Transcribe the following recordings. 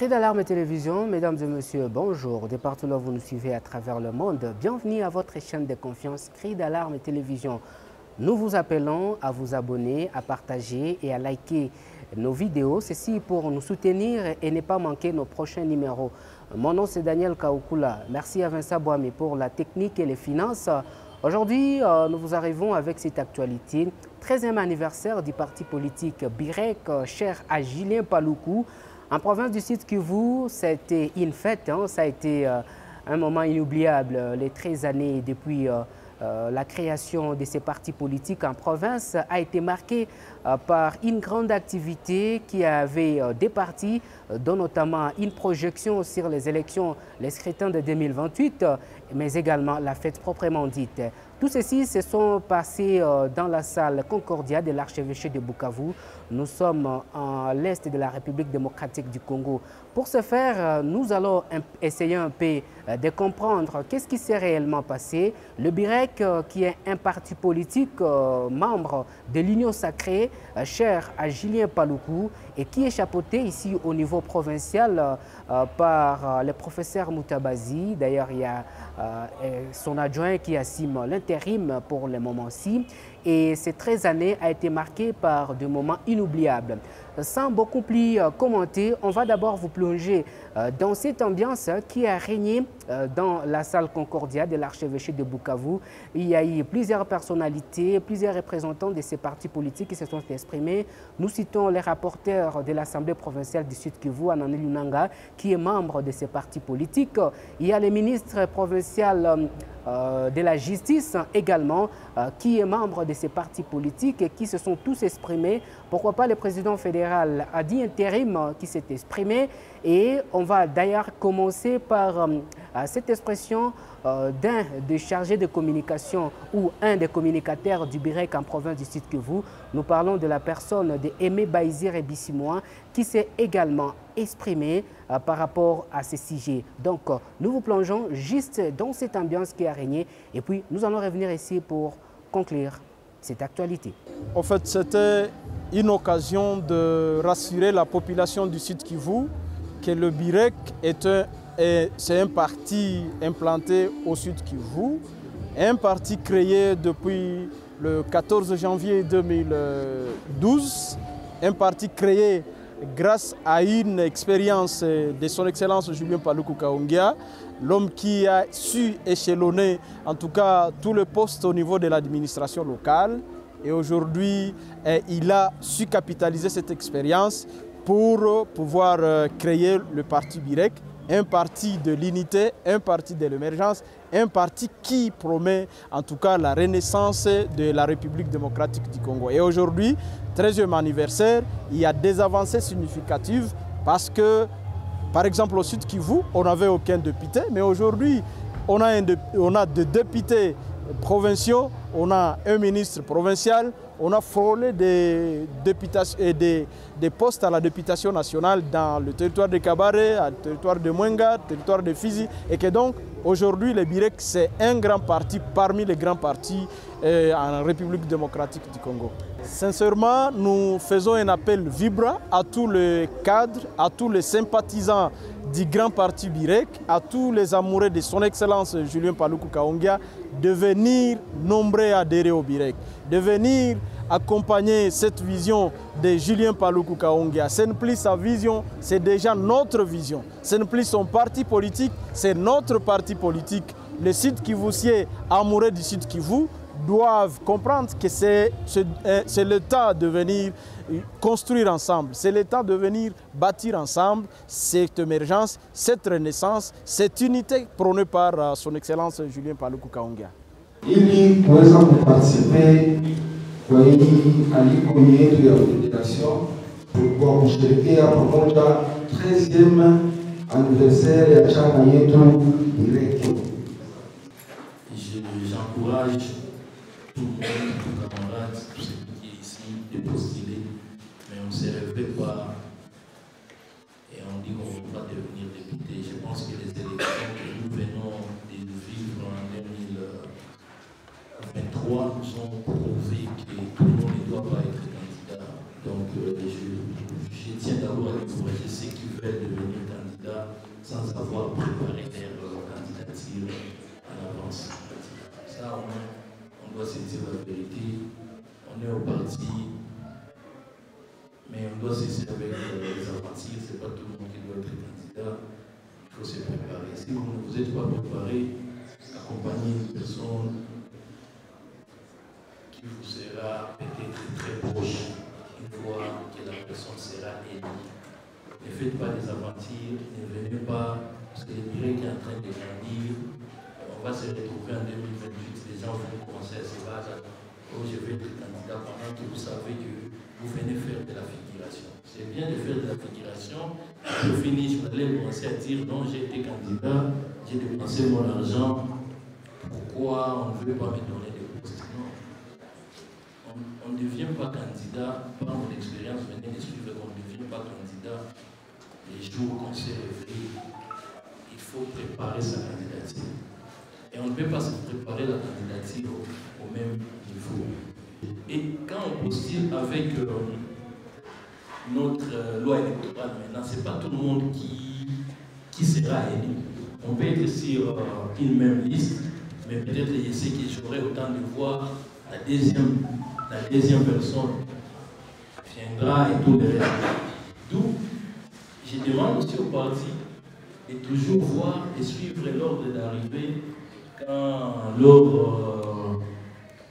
Cris d'alarme télévision, mesdames et messieurs, bonjour. De partout là, vous nous suivez à travers le monde. Bienvenue à votre chaîne de confiance Cris d'alarme télévision. Nous vous appelons à vous abonner, à partager et à liker nos vidéos. Ceci pour nous soutenir et ne pas manquer nos prochains numéros. Mon nom c'est Daniel Kaoukula. Merci à Vincent Boami pour la technique et les finances. Aujourd'hui, nous vous arrivons avec cette actualité. 13e anniversaire du parti politique Birek, cher à Julien Paluku. En province du Sud Kivu, ça a été une fête, ça a été un moment inoubliable, les 13 années depuis la création de ces partis politiques en province a été marquée par une grande activité qui avait des partis, dont notamment une projection sur les élections, les scrutins de 2028, mais également la fête proprement dite. Tout ceci se sont passés dans la salle Concordia de l'archevêché de Bukavu. Nous sommes à l'est de la République démocratique du Congo. Pour ce faire, nous allons essayer un peu de comprendre qu'est-ce qui s'est réellement passé. Le Birek, qui est un parti politique membre de l'Union sacrée, cher à Julien Paluku, et qui est chapeauté ici au niveau provincial par le professeur Moutabazi. D'ailleurs, il y a son adjoint qui assume l'intérim pour le moment-ci. Et ces 13 années a été marquées par des moments inoubliables. Sans beaucoup plus commenter, on va d'abord vous plonger dans cette ambiance qui a régné dans la salle Concordia de l'archevêché de Bukavu. Il y a eu plusieurs personnalités, plusieurs représentants de ces partis politiques qui se sont exprimés. Nous citons les rapporteurs de l'Assemblée provinciale du Sud Kivu, Anani Lunanga, qui est membre de ces partis politiques. Il y a le ministre provincial de la justice également, qui est membre de ces partis politiques et qui se sont tous exprimés. Pourquoi pas le président fédéral a dit intérim qui s'est exprimé. Et on va d'ailleurs commencer par cette expression d'un des chargés de communication ou un des communicateurs du Birek en province du Sud Kivu. Nous parlons de la personne de Aimé Baïzir et Bissimois qui s'est également exprimé par rapport à ces sujets. Donc, nous vous plongeons juste dans cette ambiance qui a régné et puis nous allons revenir ici pour conclure cette actualité. En fait, c'était une occasion de rassurer la population du Sud Kivu que le Birek c'est un parti implanté au Sud Kivu, un parti créé depuis le 14 janvier 2012, un parti créé grâce à une expérience de son Excellence Julien Paluku Kahongya, l'homme qui a su échelonner en tout cas tous les postes au niveau de l'administration locale. Et aujourd'hui, il a su capitaliser cette expérience pour pouvoir créer le parti Birek, un parti de l'unité, un parti de l'émergence, un parti qui promet en tout cas la renaissance de la République démocratique du Congo. Et aujourd'hui, 13e anniversaire, il y a des avancées significatives parce que, par exemple, au Sud Kivu, on n'avait aucun député, mais aujourd'hui, on a des députés provinciaux, on a un ministre provincial, on a frôlé des postes à la députation nationale dans le territoire de Kabare, le territoire de Mwenga, le territoire de Fizi, et que donc aujourd'hui le Birek c'est un grand parti parmi les grands partis en République démocratique du Congo. Sincèrement, nous faisons un appel vibrant à tous les cadres, à tous les sympathisants du grand parti Birek, à tous les amoureux de son Excellence Julien Paluku Kahongya de venir nombreux adhérer au Birek, de venir accompagner cette vision de Julien Paluku Kahongya. Ce n'est plus sa vision, c'est déjà notre vision. Ce n'est plus son parti politique, c'est notre parti politique. Les Sud Kivusiens amoureux du Sud Kivu doivent comprendre que c'est le temps de venir construire ensemble, c'est le temps de venir bâtir ensemble cette émergence, cette renaissance, cette unité prônée par son Excellence Julien Paluku Kahongya. Ili kuweza kuparticiper kwa hii aliko yetu ya federation kwa kusherehekea pamoja 13e anniversaire ya chama yetu Birek. J'encourage tout le monde, tous les camarades, tous ceux qui sont ici, de postuler, mais on ne se réveille pas et on dit qu'on ne veut pas devenir député. Je pense que les élections que nous venons de vivre en 2023 nous ont prouvé que tout le monde ne doit pas être candidat. Donc je tiens d'abord à encourager ceux qui veulent devenir candidat candidats sans avoir préparé leur candidature en avance. Ça, on doit se dire la vérité. On est au parti, mais on doit cesser avec les aventures. Ce n'est pas tout le monde qui doit être candidat. Il faut se préparer. Si vous ne vous êtes pas préparé, accompagnez une personne qui vous sera peut-être très proche une fois que la personne sera élue. Ne faites pas des aventures, ne venez pas, parce que le Birek est en train de grandir. On va se retrouver en 2028, les gens vont commencer à se battre. Oh, je vais être candidat pendant que vous savez que vous venez faire de la figuration. C'est bien de faire de la figuration. Au finish, vous allez commencer à dire non, j'ai été candidat, j'ai dépensé mon argent. Pourquoi on ne veut pas me donner des postes? Non. On ne devient pas candidat par mon expérience, venez de suivre qu'on ne devient pas candidat les jours qu'on s'est réveillé. Il faut préparer sa candidature. Et on ne peut pas se préparer la candidature au même niveau. Et quand on postule avec notre loi électorale maintenant, ce n'est pas tout le monde qui sera élu. On peut être sur une même liste, mais peut-être je sais que j'aurai autant de voir la deuxième personne viendra et tout le reste. D'où je demande aussi au parti de toujours voir et suivre l'ordre d'arrivée lors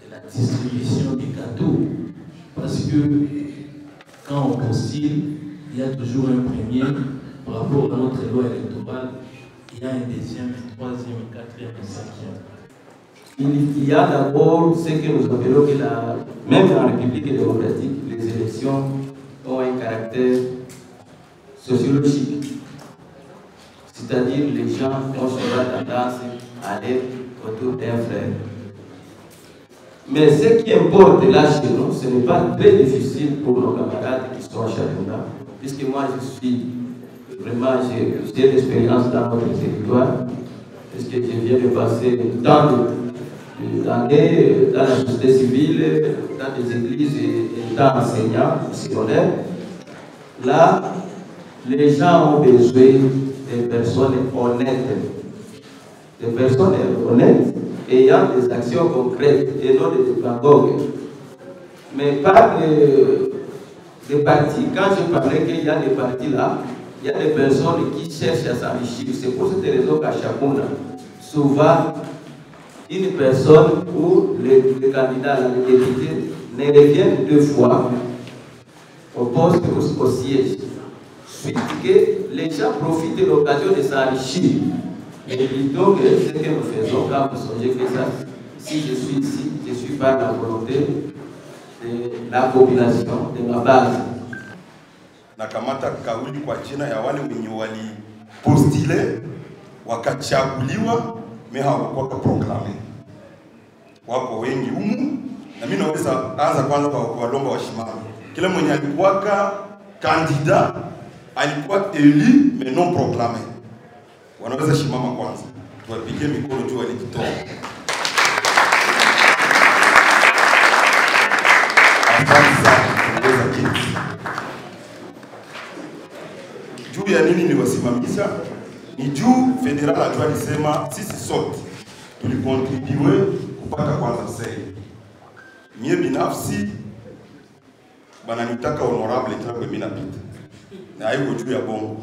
de la distribution des cadeaux. Parce que quand on postule, il y a toujours un premier par rapport à notre loi électorale, il y a un deuxième, un troisième, un quatrième, un cinquième. Il y a d'abord ce que nous appelons que même dans la République démocratique, les élections ont un caractère sociologique. C'est-à-dire les gens ont souvent tendance à aller autour d'un frère. Mais ce qui importe là chez nous, ce n'est pas très difficile pour nos camarades qui sont à Chalunda, puisque moi j'ai l'expérience dans notre territoire, puisque je viens de passer tant d'années dans la société civile, dans des églises et étant enseignant, secondaire. Là, les gens ont besoin des personnes honnêtes, ayant des actions concrètes et non des démagogues. Mais pas des partis. Quand je parlais qu'il y a des partis là, il y a des personnes qui cherchent à s'enrichir. C'est pour cette raison qu'à Chapuna, souvent, une personne ou le candidat à la député ne reviennent 2 fois au poste au siège. Suite que les gens profitent de l'occasion de s'enrichir. Et donc, ce que nous faisons, quand vous songez que ça, si je suis ici, je suis par la volonté de la population, de ma base. Nakamata kauli kwa jina ya wale wenye walipostile wakachaguliwa me hawakuwa proklame. Wako wengi humu na mimi naweza anza kwanza kwa kuwalomba washimame. Kila mwenye alikuwa kandida alikuwa élu mais non proclamé. Wanaweza shimama kwanza. Tuwapigie mikono juu walijitoa. Asante sana kuweza kiti. Juu ya nini niwasimamisha? Ni juu federal ajua alisema sisi sote tulikontribue kupata kwanza sei. Mie binafsi bananitaka honorable tangu mimi napita. Na haiko juu ya bongo.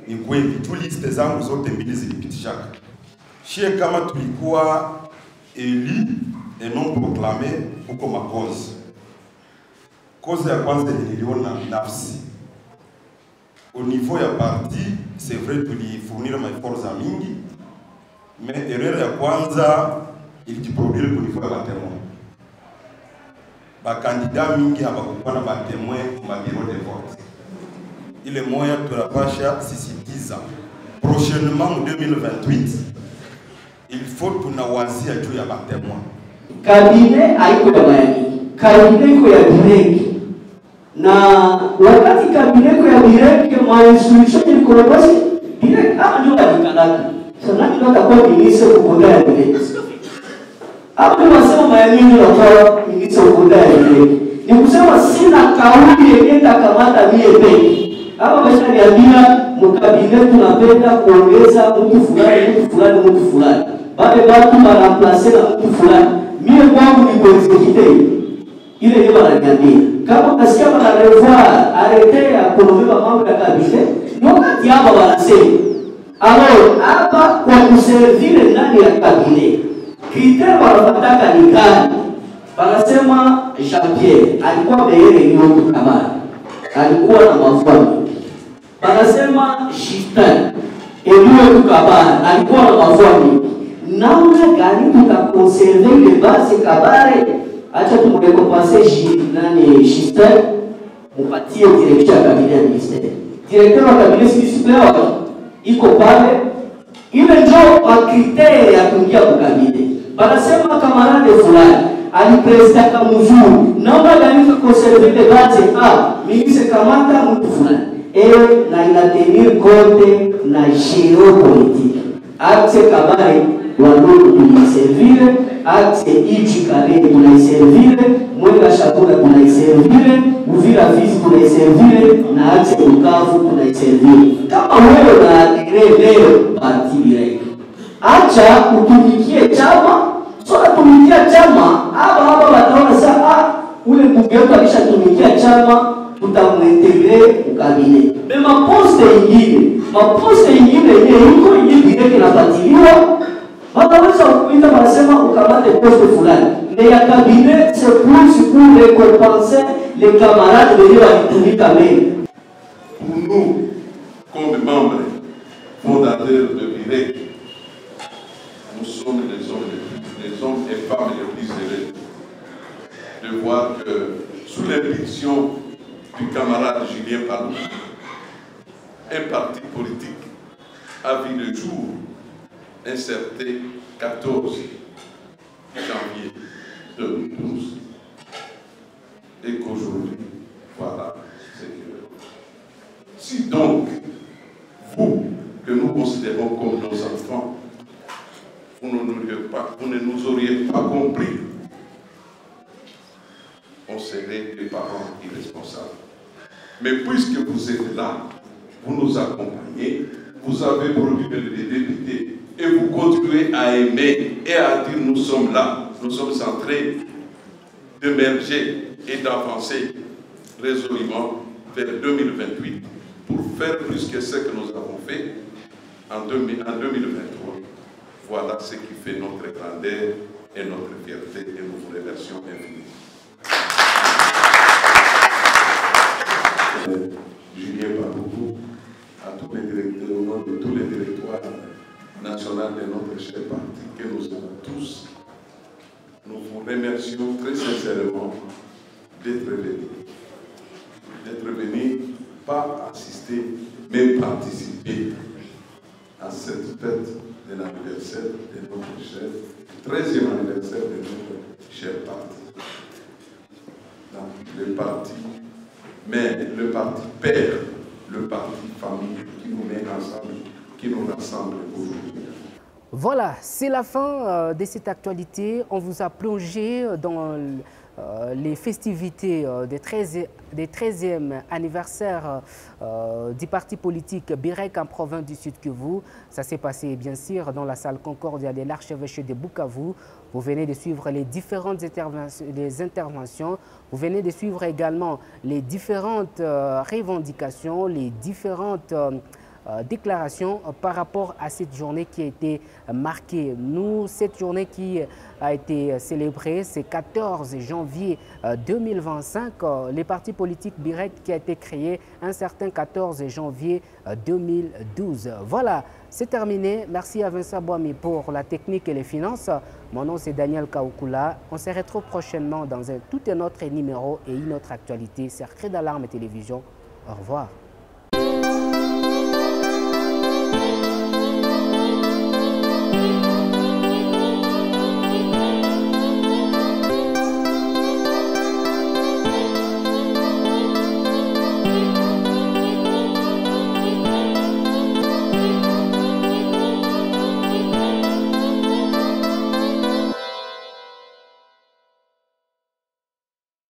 Ni kweli tu liste zangu zote mbili zilipitishaka. Shie kama tulikuwa élu et non proclamé huko makozi. Kozi ya kwanza niliona nafsi. Au niveau ya parti, c'est vrai tulifournir maefforts za mingi, mais erreur ya kwanza ilijiproduire au niveau ya batemoin. Bakandida mingi habakuwa na batemoin kwa bureau de vote. Ile moya tunapasha sisitiza. Prochainement en 2028, il faut tunawazia juu ya batemoin. Kabine haiko ya Mayani, kabine iko ya Birek. Na wakati kabine iko ya Birek, solution ni kuongozi Birek ama ndio alikanaka. Sasa ndio atakuwa ministre kukonda ya Birek. Hapo nasema Mayani ndio atakuwa ministre kukonda ya Birek. Ni kusema sina kauli yenye kamata mie peke. Hapa basi niambia mkabine tunapenda kuongeza mtu fulani. Bale watu wanamplace na mtu fulani. Mie kwangu ni kuexecute. Ile ndio wananiambia. Kama kasikia wana revoir arrêter ya kunovema mambo ya kabine, ni wakati hapa wanasema. Alors, hapa kwa kuservire ndani ya kabine. Critère wanataka ni gani? Wanasema Jean-Pierre alikuwa meere ni mtu kama alikuwa na mafuani. Wanasema Justin Elio Kabare alikuwa na mafuani. Namna gani tutakonserve ile base Kabare? Acha tumrekompense Justin mupatie directeur ya cabinet ya ministère. Directeur wa cabinet supérieur iko pale. Ile ndio critère ya kuingia kwa cabinet. Wanasema kamarade fulani alipresta kama mzuri. Naomba gani tukonserve ile base mimi se kamata mtu fulani. Na inatenir compte na géopolitique. Axe Kabare Walungu tunaiservire, axe Ijikale tunaiservire, Mwenga Shakura tunaiservire, Uvira Fizi tunaiservire, na axe Bukavu tunaiservire. Kama wewe unaadhire leo parti direct, acha utumikie chama, sio tumikia chama, hapa wataona saa ule mbunge wetu alishatumikia chama, tutamuintegre ukabine. Mema poste ingine iko ingine inafuatiliwa. Wataweza kuita wanasema ukamate poste fulani. Mais ya cabinet c'est plus pour récompenser les camarades de walitumika même. Pour nous, comme membres fondateurs de BIREC, nous sommes les hommes et femmes les plus heureux de voir que sous l'impulsion du camarade Julien Palou, un parti politique a vu le jour un certain 14 janvier 2012 et qu'aujourd'hui, voilà ce que... Si donc, vous, que nous considérons comme nos enfants, vous ne nous auriez pas compris, on serait des parents irresponsables. Mais puisque vous êtes là, vous nous accompagnez, vous avez produit des députés et vous continuez à aimer et à dire nous sommes là, nous sommes en train d'émerger et d'avancer résolument vers 2028 pour faire plus que ce que nous avons fait en 2023. Voilà ce qui fait notre grandeur et notre fierté et nous vous remercions infiniment. Julien Paboubou, à tous les directeurs, au nom de tous les directoires nationaux de notre cher parti que nous avons tous, nous vous remercions très sincèrement d'être venus. D'être venus, pas assister, mais participer à cette fête de l'anniversaire de notre cher, 13e anniversaire de notre cher parti. Donc, le parti, mais le parti père, le parti famille qui nous met ensemble, qui nous rassemble aujourd'hui. Voilà, c'est la fin de cette actualité. On vous a plongé dans les festivités des 13e anniversaire du parti politique BIREC en province du Sud Kivu. Ça s'est passé bien sûr dans la salle Concordia de l'archevêché de Bukavu. Vous venez de suivre les différentes interventions. Vous venez de suivre également les différentes revendications, les différentes déclaration par rapport à cette journée qui a été marquée. Nous, cette journée qui a été célébrée, c'est 14 janvier 2025, les partis politiques BIREC qui a été créé un certain 14 janvier 2012. Voilà, c'est terminé. Merci à Vincent Boami pour la technique et les finances. Mon nom c'est Daniel Kaoukula. On se retrouve prochainement dans tout un autre numéro et une autre actualité sur Cri d'Alarme Télévision. Au revoir.